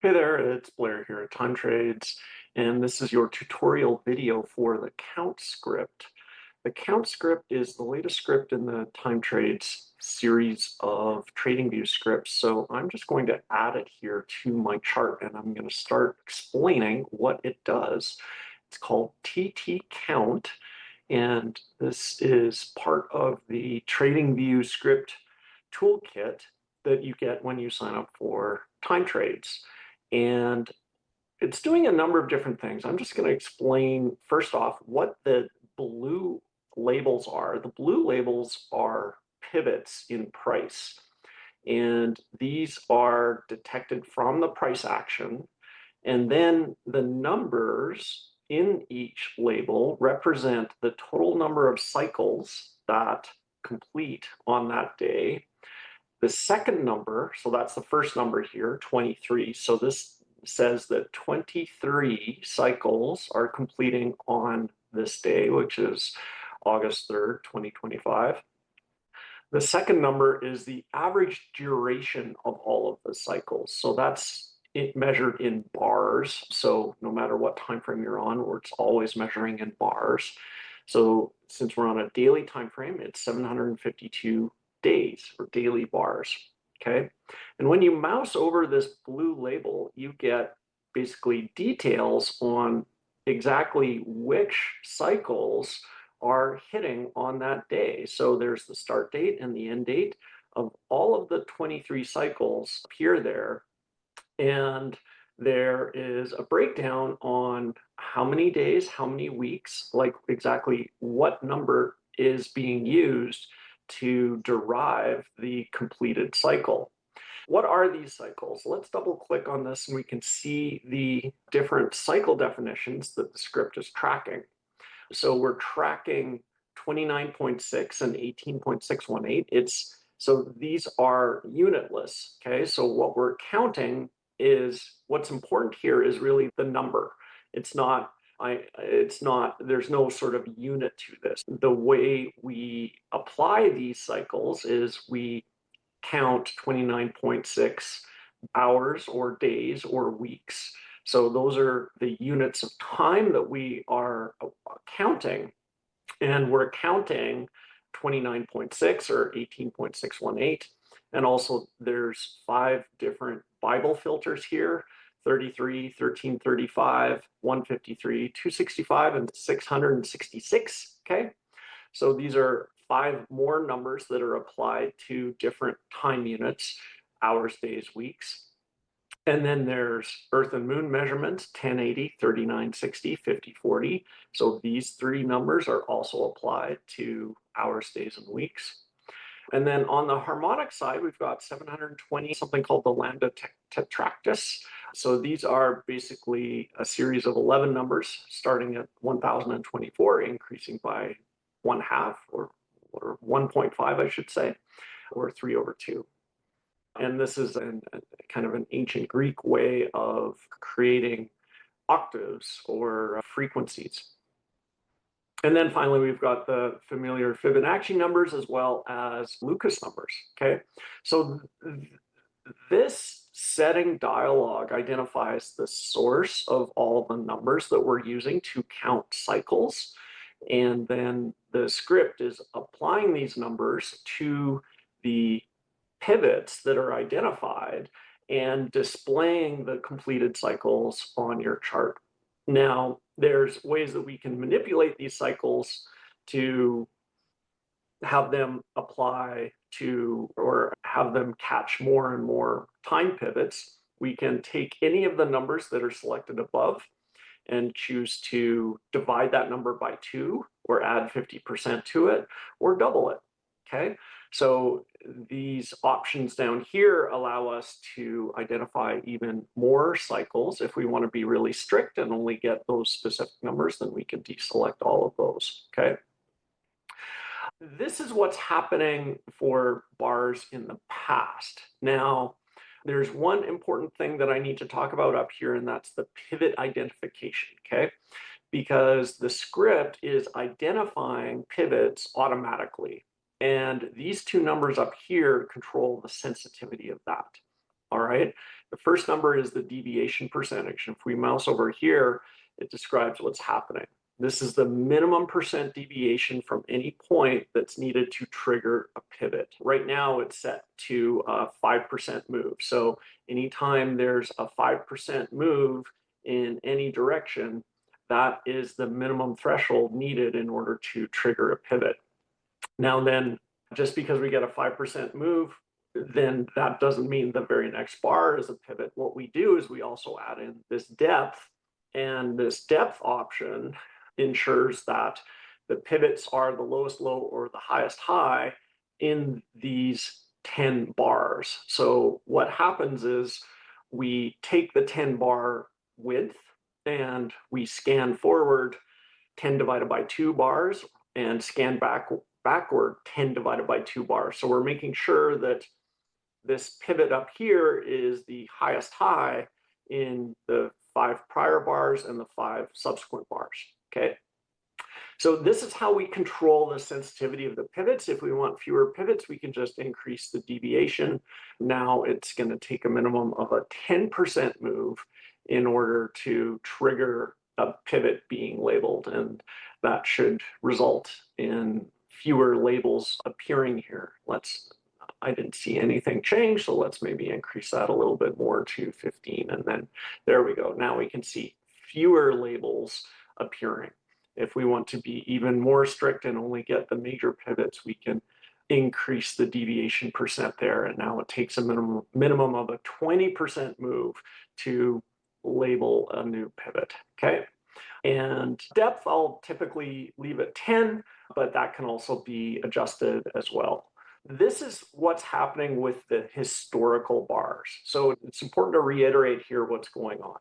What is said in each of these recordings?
Hey there, it's Blair here at Time Trades, and this is your tutorial video for the count script. The count script is the latest script in the Time Trades series of TradingView scripts. So I'm just going to add it here to my chart, and I'm going to start explaining what it does. It's called TT Count, and this is part of the TradingView script toolkit that you get when you sign up for Time Trades. And it's doing a number of different things. I'm just going to explain first off what the blue labels are. The blue labels are pivots in price, and these are detected from the price action. And then the numbers in each label represent the total number of cycles that complete on that day. The second number, so that's the first number here, 23. So this says that 23 cycles are completing on this day, which is August 3rd, 2025. The second number is the average duration of all of the cycles. So that's measured in bars. So no matter what time frame you're on, it's always measuring in bars. So since we're on a daily time frame, it's 752 days or daily bars. Okay. And when you mouse over this blue label, you get basically details on exactly which cycles are hitting on that day. So there's the start date and the end date of all of the 23 cycles appear there. And there is a breakdown on how many days, how many weeks, like exactly what number is being used to derive the completed cycle. What are these cycles? Let's double click on this and we can see the different cycle definitions that the script is tracking. So we're tracking 29.6 and 18.618. So these are unitless, okay? So what we're counting is, what's important here is really the number. It's not, there's no sort of unit to this. The way we apply these cycles is we count 29.6 hours or days or weeks. So those are the units of time that we are counting. And we're counting 29.6 or 18.618. And also there's 5 different Bible filters here: 33, 1335, 153, 265, and 666. Okay. So these are 5 more numbers that are applied to different time units: hours, days, weeks. And then there's Earth and Moon measurements: 1080, 3960, 5040. So these 3 numbers are also applied to hours, days, and weeks. And then on the harmonic side, we've got 720, something called the lambda tetractys. So these are basically a series of 11 numbers starting at 1024, increasing by 1/2 or 1.5, I should say, or 3/2. And this is kind of an ancient Greek way of creating octaves or frequencies. And then finally, we've got the familiar Fibonacci numbers as well as Lucas numbers. Okay, so this setting dialog identifies the source of all the numbers that we're using to count cycles. And then the script is applying these numbers to the pivots that are identified and displaying the completed cycles on your chart. Now, there's ways that we can manipulate these cycles to have them apply to or have them catch more and more time pivots. We can take any of the numbers that are selected above and choose to divide that number by 2 or add 50% to it or double it. Okay, so these options down here allow us to identify even more cycles. If we want to be really strict and only get those specific numbers, then we can deselect all of those. Okay, this is what's happening for bars in the past. Now, there's one important thing that I need to talk about up here, and that's the pivot identification, okay? Because the script is identifying pivots automatically. And these 2 numbers up here control the sensitivity of that, all right? The first number is the deviation percentage. If we mouse over here, it describes what's happening. This is the minimum percent deviation from any point that's needed to trigger a pivot. Right now it's set to a 5% move. So anytime there's a 5% move in any direction, that is the minimum threshold needed in order to trigger a pivot. Now then, just because we get a 5% move, then that doesn't mean the very next bar is a pivot. What we do is we also add in this depth, and this depth option ensures that the pivots are the lowest low or the highest high in these 10 bars. So what happens is we take the 10 bar width and we scan forward 10 divided by 2 bars and scan backward 10 divided by 2 bars. So we're making sure that this pivot up here is the highest high in the 5 prior bars and the 5 subsequent bars, okay? So this is how we control the sensitivity of the pivots. If we want fewer pivots, we can just increase the deviation. Now it's going to take a minimum of a 10% move in order to trigger a pivot being labeled, and that should result in fewer labels appearing here. I didn't see anything change, so let's maybe increase that a little bit more to 15, and then there we go. Now we can see fewer labels appearing. If we want to be even more strict and only get the major pivots, we can increase the deviation percent there, and now it takes a minimum of a 20% move to label a new pivot, okay? And depth, I'll typically leave at 10, but that can also be adjusted as well. This is what's happening with the historical bars. So it's important to reiterate here what's going on.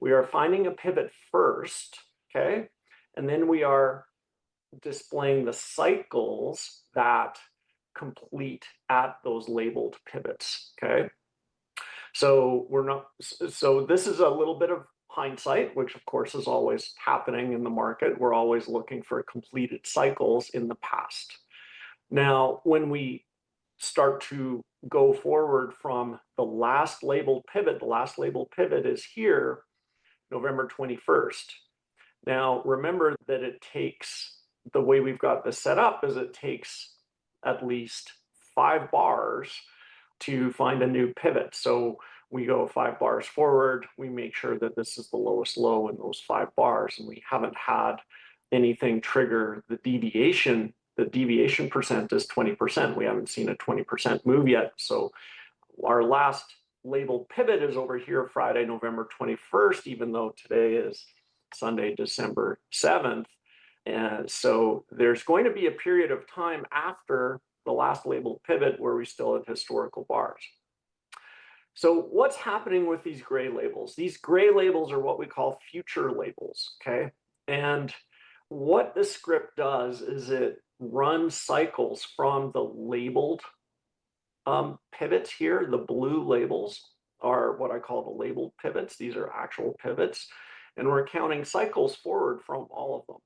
We are finding a pivot first, okay? And then we are displaying the cycles that complete at those labeled pivots, okay? So this is a little bit of hindsight, which of course is always happening in the market. We're always looking for completed cycles in the past. Now, when we start to go forward from the last labeled pivot, the last labeled pivot is here, November 21st. Now, remember that it takes, the way we've got this set up is it takes at least 5 bars to find a new pivot. So we go 5 bars forward, we make sure that this is the lowest low in those 5 bars, and we haven't had anything trigger the deviation. The deviation percent is 20%. We haven't seen a 20% move yet. So our last labeled pivot is over here, Friday, November 21st, even though today is Sunday, December 7th. And so there's going to be a period of time after the last labeled pivot where we still have historical bars. So what's happening with these gray labels? These gray labels are what we call future labels, okay? And what this script does is it runs cycles from the labeled pivots here. The blue labels are what I call the labeled pivots. These are actual pivots. And we're counting cycles forward from all of them.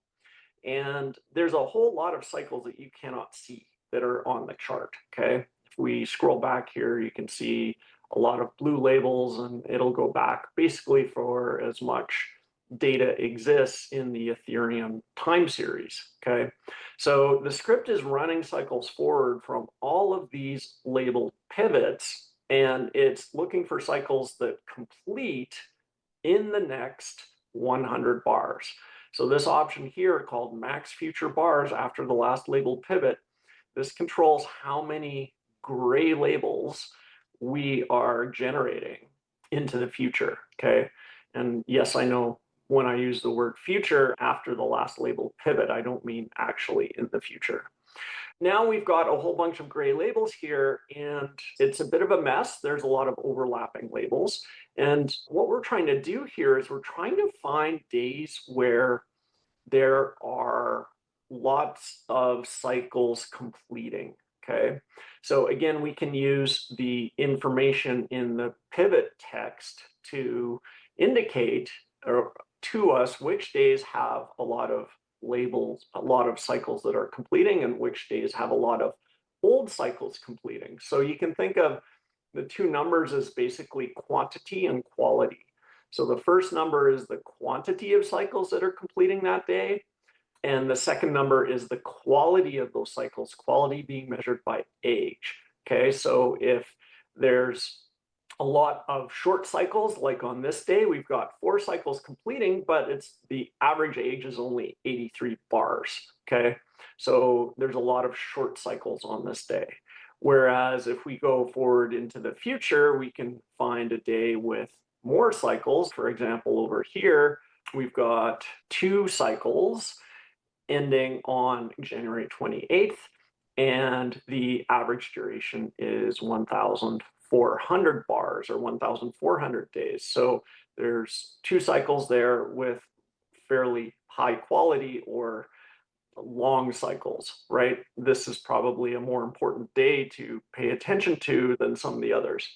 And there's a whole lot of cycles that you cannot see that are on the chart, okay? If we scroll back here, you can see a lot of blue labels, and it'll go back basically for as much data exists in the Ethereum time series, okay? So the script is running cycles forward from all of these labeled pivots, and it's looking for cycles that complete in the next 100 bars. So this option here called max future bars after the last labeled pivot, this controls how many gray labels we are generating into the future, okay? And yes, I know when I use the word future after the last labeled pivot, I don't mean actually in the future. Now we've got a whole bunch of gray labels here, and it's a bit of a mess. There's a lot of overlapping labels. And what we're trying to do here is we're trying to find days where there are lots of cycles completing, okay? So again, we can use the information in the pivot text to indicate to us which days have a lot of labels, a lot of cycles that are completing, and which days have a lot of old cycles completing. So you can think of the two numbers is basically quantity and quality. So the first number is the quantity of cycles that are completing that day, and the second number is the quality of those cycles, quality being measured by age. Okay, so if there's a lot of short cycles, like on this day, we've got 4 cycles completing, but it's the average age is only 83 bars. Okay, so there's a lot of short cycles on this day. Whereas if we go forward into the future, we can find a day with more cycles. For example, over here, we've got 2 cycles ending on January 28th, and the average duration is 1,400 bars or 1,400 days. So there's 2 cycles there with fairly high quality or long cycles, right? This is probably a more important day to pay attention to than some of the others.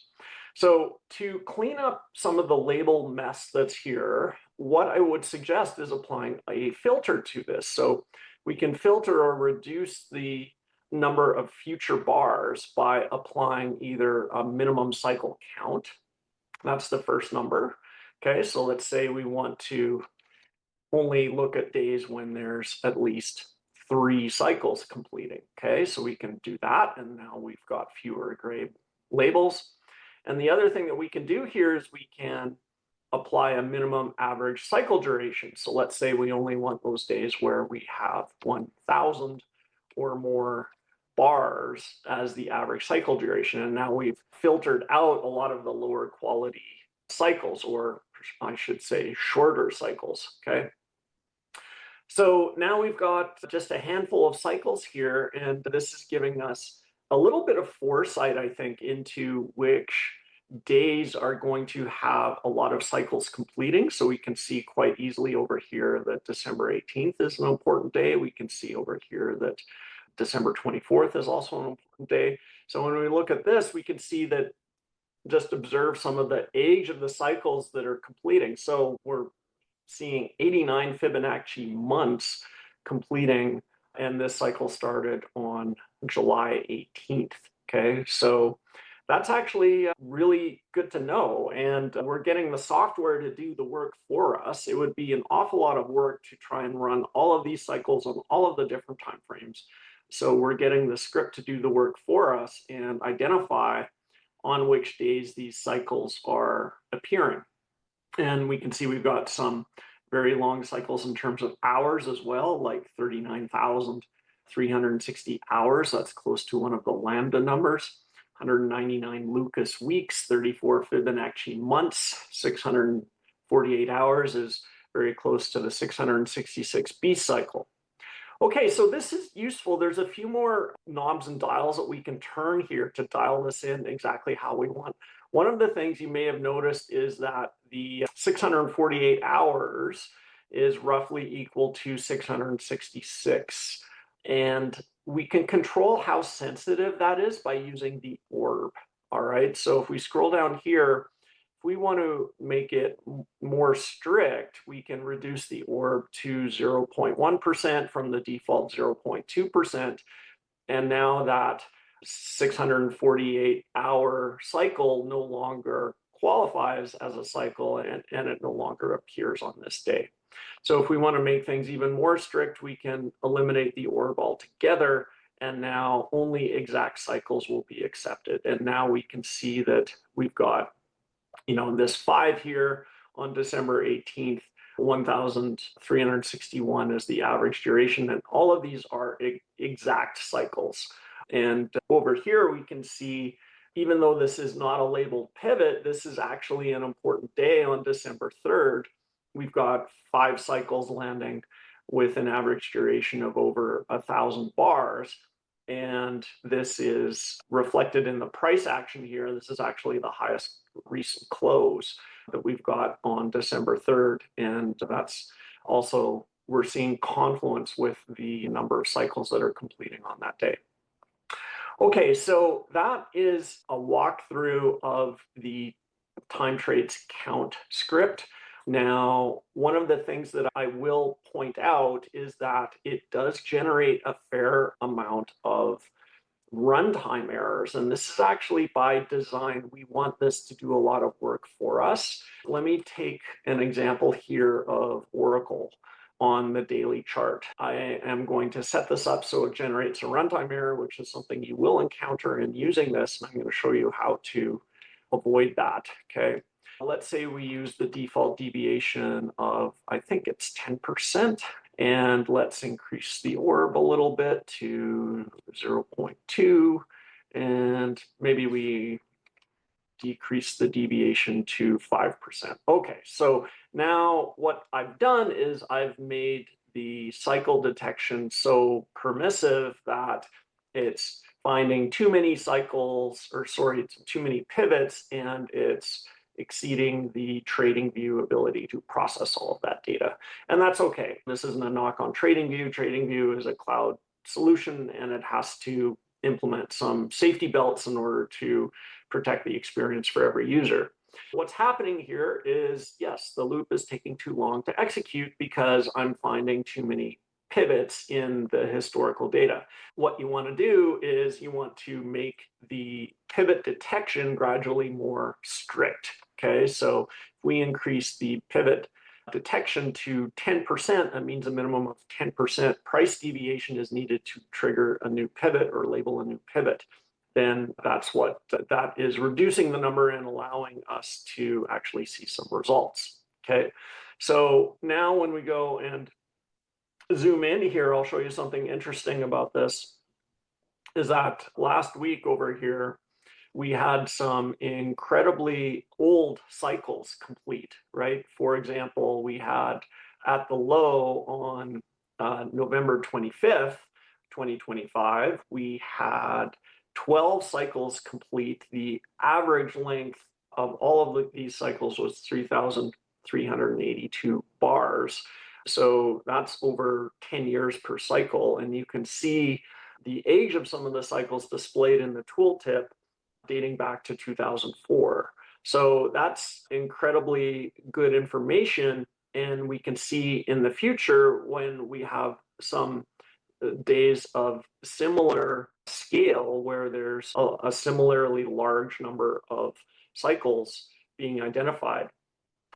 So to clean up some of the label mess that's here, what I would suggest is applying a filter to this. So we can filter or reduce the number of future bars by applying either a minimum cycle count. That's the first number. Okay, so let's say we want to only look at days when there's at least 3 cycles completing. Okay, so we can do that, and now we've got fewer gray labels. And the other thing that we can do here is we can apply a minimum average cycle duration. So let's say we only want those days where we have 1,000 or more bars as the average cycle duration. And now we've filtered out a lot of the lower quality cycles, or I should say shorter cycles, okay? So now we've got just a handful of cycles here, and this is giving us a little bit of foresight, I think, into which days are going to have a lot of cycles completing. So we can see quite easily over here that December 18th is an important day. We can see over here that December 24th is also an important day. So when we look at this, we can see that, just observe some of the age of the cycles that are completing. So we're seeing 89 Fibonacci months completing, and this cycle started on July 18th. Okay, so that's actually really good to know, and we're getting the software to do the work for us. It would be an awful lot of work to try and run all of these cycles on all of the different time frames. So we're getting the script to do the work for us and identify on which days these cycles are appearing. And we can see we've got some very long cycles in terms of hours as well, like 39,360 hours. That's close to one of the lambda numbers. 199 Lucas weeks, 34 Fibonacci months, 648 hours is very close to the 666 beast cycle. Okay, so this is useful. There's a few more knobs and dials that we can turn here to dial this in exactly how we want. One of the things you may have noticed is that the 648 hours is roughly equal to 666. And we can control how sensitive that is by using the orb. All right, so if we scroll down here, if we want to make it more strict, we can reduce the orb to 0.1% from the default 0.2%. And now that 648-hour cycle no longer qualifies as a cycle, and it no longer appears on this day. So if we want to make things even more strict, we can eliminate the orb altogether, and now only exact cycles will be accepted. And now we can see that we've got, this 5 here on December 18th, 1,361 is the average duration, and all of these are exact cycles. And over here, we can see, even though this is not a labeled pivot, this is actually an important day on December 3rd. We've got 5 cycles landing with an average duration of over 1,000 bars. And this is reflected in the price action here. This is actually the highest recent close that we've got on December 3rd. And that's also, we're seeing confluence with the number of cycles that are completing on that day. Okay, so that is a walkthrough of the time trades count script. Now, one of the things that I will point out is that it does generate a fair amount of runtime errors. And this is actually by design. We want this to do a lot of work for us. Let me take an example here of Oracle on the daily chart. I am going to set this up so it generates a runtime error, which is something you will encounter in using this. And I'm going to show you how to avoid that, okay? Let's say we use the default deviation of, I think it's 10%, and let's increase the orb a little bit to 0.2, and maybe we decrease the deviation to 5%. Okay, so now what I've done is I've made the cycle detection so permissive that it's finding too many cycles, or sorry, too many pivots, and it's exceeding the TradingView ability to process all of that data. And that's okay. This isn't a knock on TradingView. TradingView is a cloud solution, and it has to implement some safety belts in order to protect the experience for every user. What's happening here is, yes, the loop is taking too long to execute because I'm finding too many pivots in the historical data. What you want to do is you want to make the pivot detection gradually more strict. Okay, so if we increase the pivot detection to 10%, that means a minimum of 10% price deviation is needed to trigger a new pivot or label a new pivot. Then that is reducing the number and allowing us to actually see some results. Okay, so now when we go and zoom in here, I'll show you something interesting about this, is that last week over here, we had some incredibly old cycles complete, right? For example, we had at the low on November 25th, 2025, we had 12 cycles complete. The average length of all of these cycles was 3,382 bars. So that's over 10 years per cycle. And you can see the age of some of the cycles displayed in the tooltip dating back to 2004. So that's incredibly good information. And we can see in the future when we have some days of similar scale where there's a similarly large number of cycles being identified.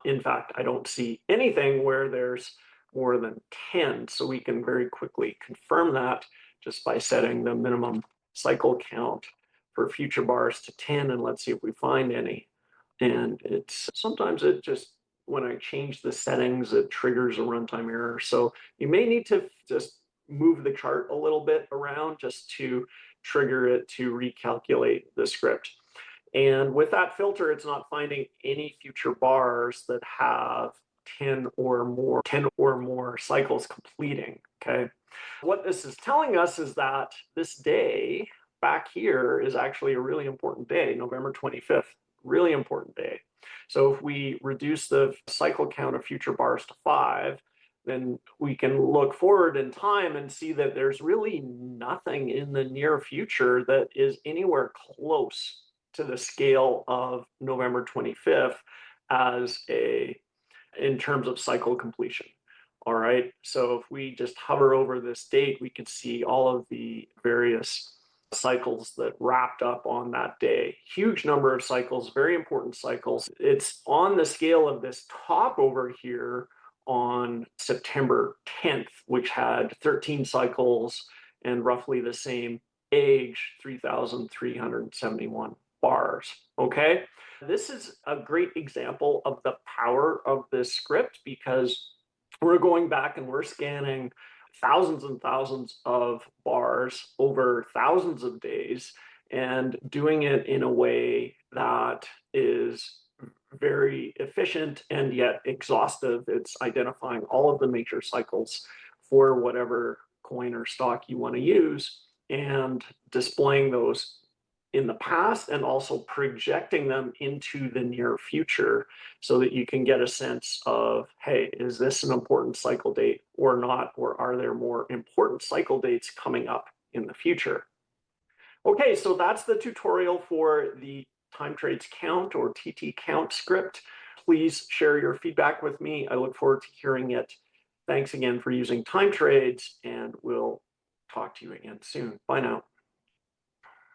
In fact, I don't see anything where there's more than 10. So we can very quickly confirm that just by setting the minimum cycle count for future bars to 10, and let's see if we find any. And it's sometimes it just, when I change the settings, it triggers a runtime error. So you may need to just move the chart a little bit around just to trigger it to recalculate the script. And with that filter, it's not finding any future bars that have 10 or more cycles completing, okay? What this is telling us is that this day back here is actually a really important day, November 25th, really important day. So if we reduce the cycle count of future bars to 5, then we can look forward in time and see that there's really nothing in the near future that is anywhere close to the scale of November 25th in terms of cycle completion. All right, so if we just hover over this date, we can see all of the various cycles that wrapped up on that day. Huge number of cycles, very important cycles. It's on the scale of this top over here on September 10th, which had 13 cycles and roughly the same age, 3,371 bars, okay? This is a great example of the power of this script because we're going back and we're scanning thousands and thousands of bars over thousands of days and doing it in a way that is very efficient and yet exhaustive. It's identifying all of the major cycles for whatever coin or stock you want to use and displaying those in the past and also projecting them into the near future so that you can get a sense of, hey, is this an important cycle date or not? Or are there more important cycle dates coming up in the future? Okay, so that's the tutorial for the time trades count or TT count script. Please share your feedback with me. I look forward to hearing it. Thanks again for using time trades, and we'll talk to you again soon. Bye now.